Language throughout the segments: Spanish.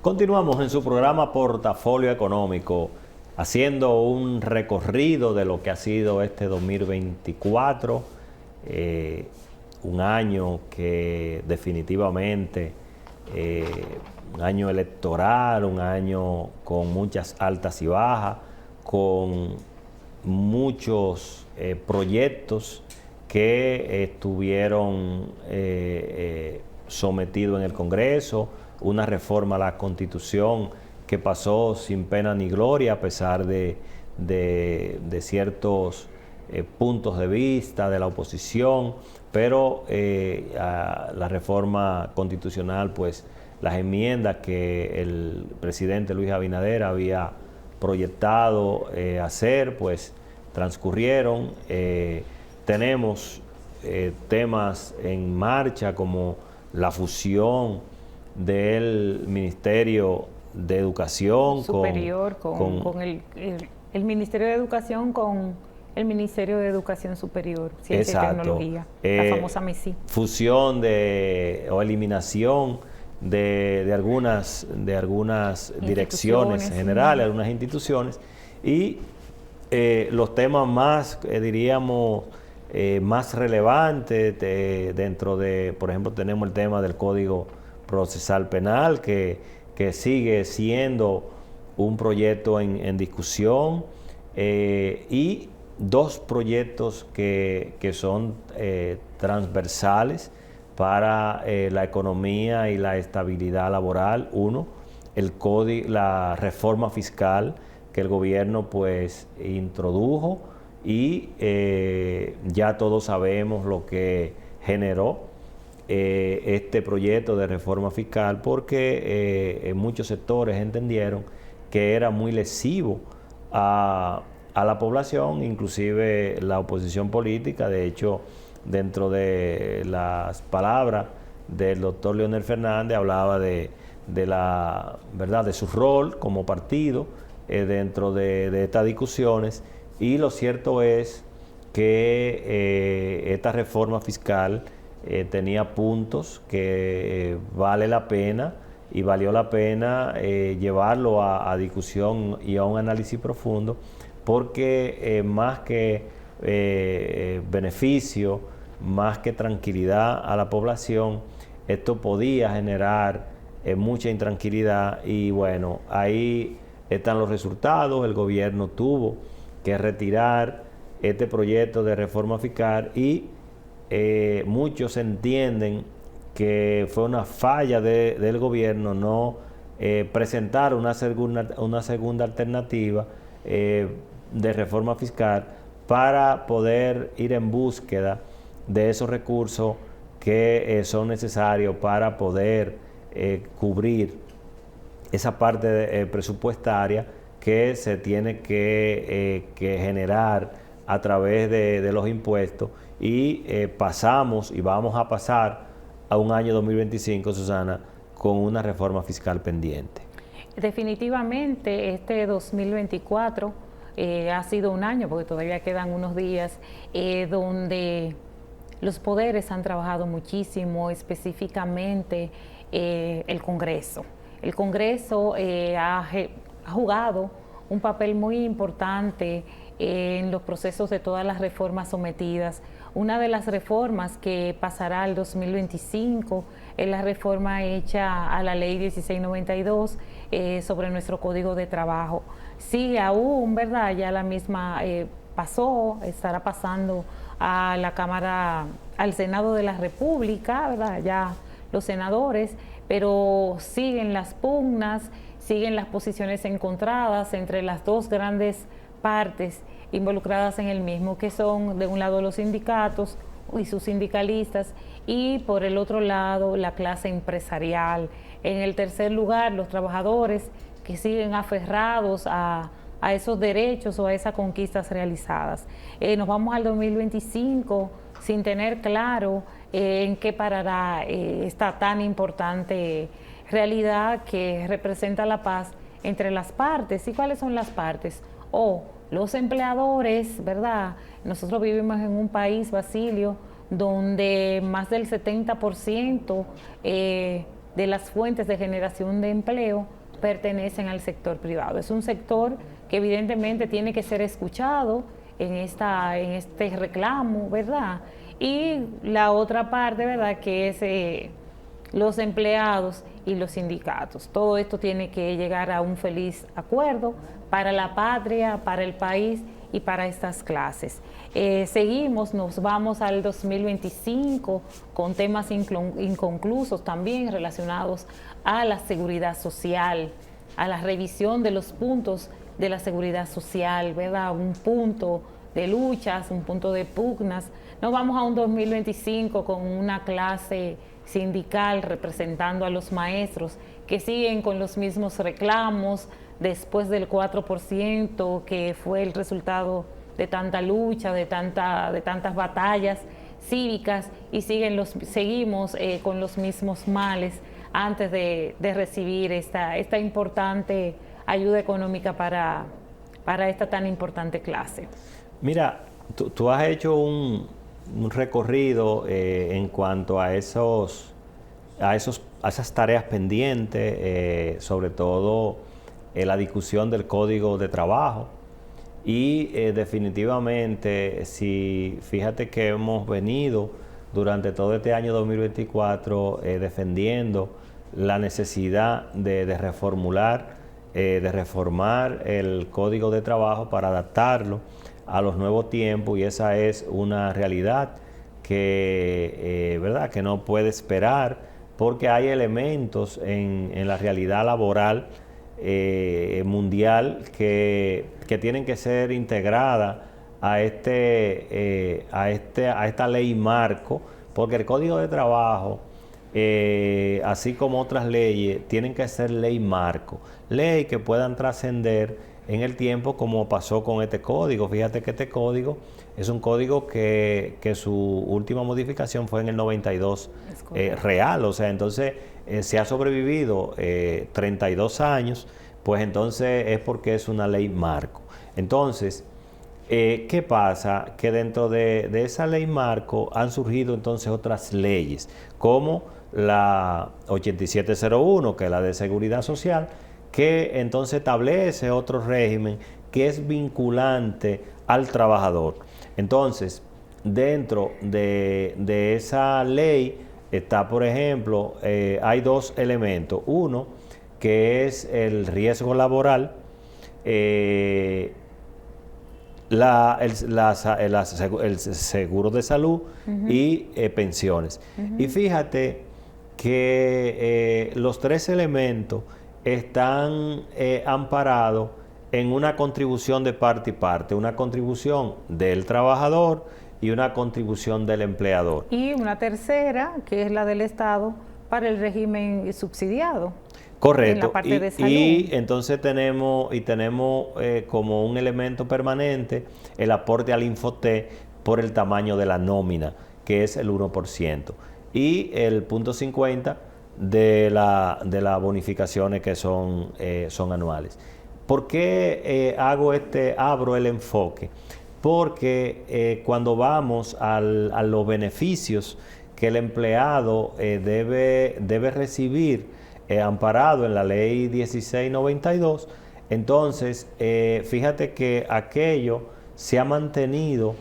Continuamos en su programa Portafolio Económico, haciendo un recorrido de lo que ha sido este 2024, un año que definitivamente, un año electoral, un año con muchas altas y bajas, con muchos proyectos que estuvieron sometidos en el Congreso, una reforma a la Constitución que pasó sin pena ni gloria a pesar de ciertos puntos de vista de la oposición, pero a la reforma constitucional, pues las enmiendas que el presidente Luis Abinader había proyectado hacer, pues transcurrieron. Tenemos temas en marcha como la fusión del Ministerio de Educación Superior con el Ministerio de Educación con el Ministerio de Educación Superior, Ciencia y Tecnología, la famosa MESI. Fusión o eliminación de algunas direcciones generales, algunas instituciones, y los temas más, diríamos, más relevantes dentro de, por ejemplo, tenemos el tema del Código Procesal Penal, que sigue siendo un proyecto en discusión, y dos proyectos que son transversales para la economía y la estabilidad laboral. Uno, la reforma fiscal que el gobierno pues introdujo, y ya todos sabemos lo que generó este proyecto de reforma fiscal, porque muchos sectores entendieron que era muy lesivo a la población, inclusive la oposición política. De hecho, dentro de las palabras del doctor Leonel Fernández, hablaba de la verdad de su rol como partido dentro de estas discusiones, y lo cierto es que esta reforma fiscal tenía puntos que vale la pena y valió la pena llevarlo a discusión y a un análisis profundo, porque más que beneficio, más que tranquilidad a la población, esto podía generar mucha intranquilidad. Y bueno, ahí están los resultados. El gobierno tuvo que retirar este proyecto de reforma fiscal, y muchos entienden que fue una falla del gobierno no presentar una segunda alternativa de reforma fiscal para poder ir en búsqueda de esos recursos que son necesarios para poder cubrir esa parte presupuestaria que se tiene que generar a través de los impuestos. Y pasamos y vamos a pasar a un año 2025, Susana, con una reforma fiscal pendiente. Definitivamente este 2024 ha sido un año, porque todavía quedan unos días, donde los poderes han trabajado muchísimo, específicamente el Congreso. El Congreso ha jugado un papel muy importante en los procesos de todas las reformas sometidas. Una de las reformas que pasará al 2025 es la reforma hecha a la ley 1692 sobre nuestro Código de Trabajo. Sí, aún, ¿verdad? Ya la misma pasó, estará pasando a la Cámara, al Senado de la República, ¿verdad? Ya los senadores, pero siguen las pugnas, siguen las posiciones encontradas entre las dos grandes partes involucradas en el mismo, que son de un lado los sindicatos y sus sindicalistas, y por el otro lado la clase empresarial. En el tercer lugar, los trabajadores, que siguen aferrados a esos derechos o a esas conquistas realizadas. Nos vamos al 2025 sin tener claro en qué parará esta tan importante realidad que representa la paz entre las partes. ¿Y cuáles son las partes? Los empleadores, ¿verdad? Nosotros vivimos en un país, Basilio, donde más del 70% de las fuentes de generación de empleo pertenecen al sector privado. Es un sector que evidentemente tiene que ser escuchado en este reclamo, ¿verdad? Y la otra parte, ¿verdad?, que es los empleados y los sindicatos. Todo esto tiene que llegar a un feliz acuerdo para la patria, para el país y para estas clases. Seguimos, nos vamos al 2025 con temas inconclusos también relacionados a la seguridad social, a la revisión de los puntos de la seguridad social, ¿verdad? Un punto de luchas, un punto de pugnas. Nos vamos a un 2025 con una clase sindical representando a los maestros que siguen con los mismos reclamos después del 4%, que fue el resultado de tanta lucha, de tantas batallas cívicas, y seguimos con los mismos males antes de recibir esta importante ayuda económica para esta tan importante clase. Mira, tú has hecho un recorrido en cuanto a esas tareas pendientes, sobre todo la discusión del Código de Trabajo. Y definitivamente, fíjate que hemos venido durante todo este año 2024 defendiendo la necesidad de reformar el Código de Trabajo para adaptarlo a los nuevos tiempos, y esa es una realidad ¿verdad?, que no puede esperar, porque hay elementos en la realidad laboral mundial que tienen que ser integradas a esta ley marco, porque el Código de Trabajo, así como otras leyes, tienen que ser ley marco, ley que puedan trascender en el tiempo, como pasó con este código. Fíjate que este código es un código que su última modificación fue en el 92 real, o sea, entonces se ha sobrevivido 32 años, pues entonces es porque es una ley marco. Entonces, ¿qué pasa? Que dentro de esa ley marco han surgido entonces otras leyes, como la 8701, que es la de seguridad social, que entonces establece otro régimen que es vinculante al trabajador. Entonces, dentro de esa ley está, por ejemplo, hay dos elementos. Uno, que es el riesgo laboral, el seguro de salud y pensiones. Y fíjate que los tres elementos están amparados en una contribución de parte y parte, una contribución del trabajador y una contribución del empleador. Y una tercera, que es la del Estado, para el régimen subsidiado. Correcto. En la parte de salud. Y entonces tenemos como un elemento permanente el aporte al Infotep por el tamaño de la nómina, que es el 1%. Y el 0.50 de las bonificaciones que son anuales. ¿Por qué abro el enfoque? Porque cuando vamos a los beneficios que el empleado debe recibir amparado en la ley 1692, entonces fíjate que aquello se ha mantenido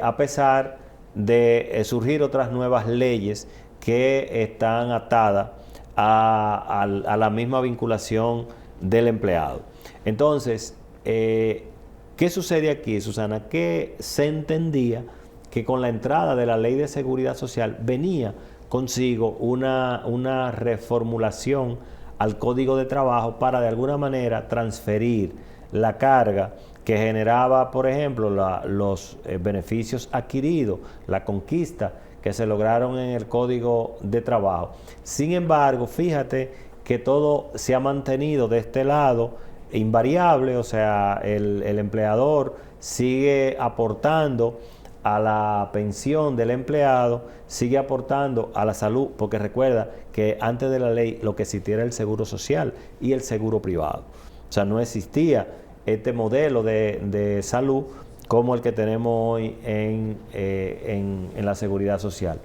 a pesar de surgir otras nuevas leyes que están atadas a la misma vinculación del empleado. Entonces, ¿qué sucede aquí, Susana? Que se entendía que con la entrada de la Ley de Seguridad Social venía consigo una reformulación al Código de Trabajo para de alguna manera transferir la carga que generaba, por ejemplo, los beneficios adquiridos, la conquista que se lograron en el Código de Trabajo. Sin embargo, fíjate que todo se ha mantenido de este lado invariable, o sea, el empleador sigue aportando a la pensión del empleado, sigue aportando a la salud, porque recuerda que antes de la ley lo que existía era el seguro social y el seguro privado. O sea, no existía este modelo de salud como el que tenemos hoy en la seguridad social.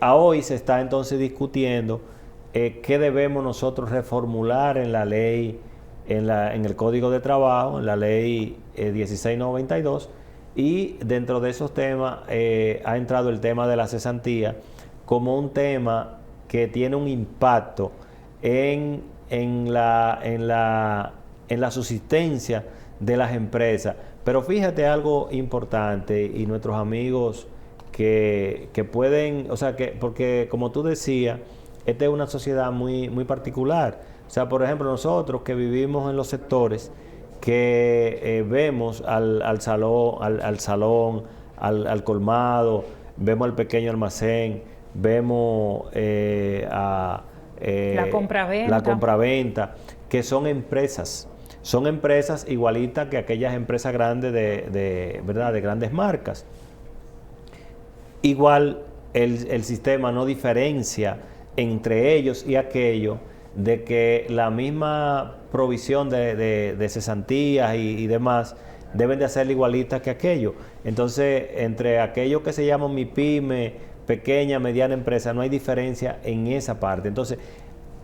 A hoy se está entonces discutiendo qué debemos nosotros reformular en la ley, en el Código de Trabajo, en la ley 1692, y dentro de esos temas ha entrado el tema de la cesantía como un tema que tiene un impacto en la subsistencia de las empresas. Pero fíjate algo importante, y nuestros amigos que pueden, o sea, porque como tú decías, esta es una sociedad muy, muy particular. O sea, por ejemplo, nosotros que vivimos en los sectores, que vemos al salón, al colmado, vemos al pequeño almacén, vemos la compraventa, que son empresas igualitas que aquellas empresas grandes ¿verdad?, de grandes marcas. Igual el sistema no diferencia entre ellos y aquello, de que la misma provisión de cesantías y demás deben de hacer igualitas que aquello. Entonces, entre aquello que se llama MIPYME, pequeña, mediana empresa, no hay diferencia en esa parte. Entonces,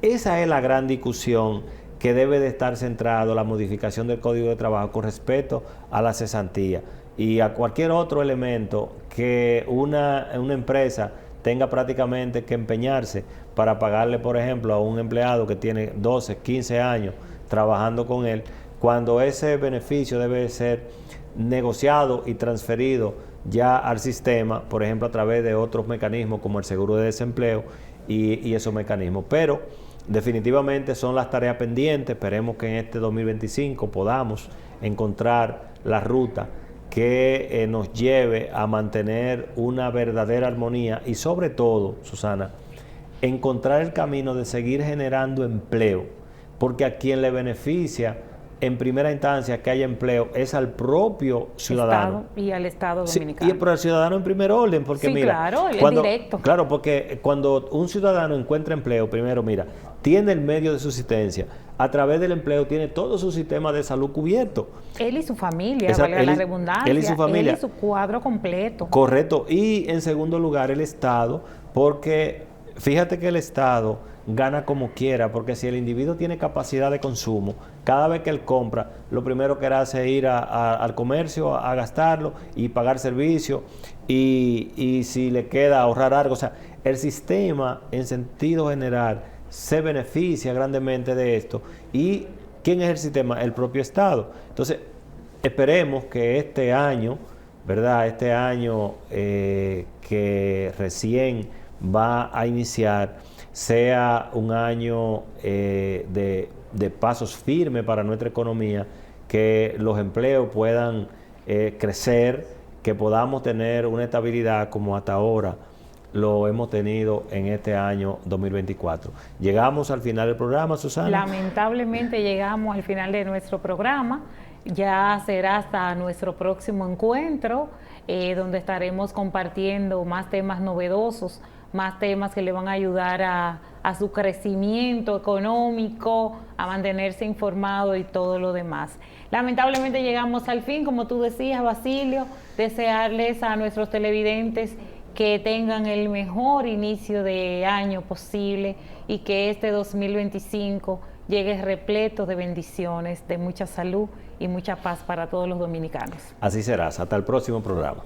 esa es la gran discusión que debe de estar centrado la modificación del Código de Trabajo con respecto a la cesantía y a cualquier otro elemento que una empresa tenga prácticamente que empeñarse para pagarle, por ejemplo, a un empleado que tiene 12, 15 años trabajando con él, cuando ese beneficio debe ser negociado y transferido ya al sistema, por ejemplo, a través de otros mecanismos como el seguro de desempleo y esos mecanismos. Pero definitivamente son las tareas pendientes. Esperemos que en este 2025 podamos encontrar la ruta que nos lleve a mantener una verdadera armonía y, sobre todo, Susana, encontrar el camino de seguir generando empleo, porque a quien le beneficia en primera instancia que haya empleo es al propio ciudadano. Y al Estado dominicano. Sí, pero al ciudadano en primer orden, porque sí, mira, claro, es directo. Claro, porque cuando un ciudadano encuentra empleo, primero, mira, tiene el medio de subsistencia, a través del empleo tiene todo su sistema de salud cubierto. Él y su familia, valga la redundancia, él y su familia. Él y su cuadro completo. Correcto. Y en segundo lugar, el Estado, porque fíjate que el Estado gana como quiera, porque si el individuo tiene capacidad de consumo, cada vez que él compra, lo primero que hace es ir al comercio a gastarlo y pagar servicios, y si le queda ahorrar algo. O sea, el sistema en sentido general se beneficia grandemente de esto. ¿Y quién es el sistema? El propio Estado. Entonces, esperemos que este año, ¿verdad?, este año que recién va a iniciar, sea un año de pasos firmes para nuestra economía, que los empleos puedan crecer, que podamos tener una estabilidad como hasta ahora lo hemos tenido en este año 2024. Llegamos al final del programa, Susana. Lamentablemente llegamos al final de nuestro programa. Ya será hasta nuestro próximo encuentro, donde estaremos compartiendo más temas novedosos, más temas que le van a ayudar a su crecimiento económico, a mantenerse informado y todo lo demás. Lamentablemente llegamos al fin, como tú decías, Basilio, desearles a nuestros televidentes que tengan el mejor inicio de año posible y que este 2025 llegue repleto de bendiciones, de mucha salud y mucha paz para todos los dominicanos. Así será. Hasta el próximo programa.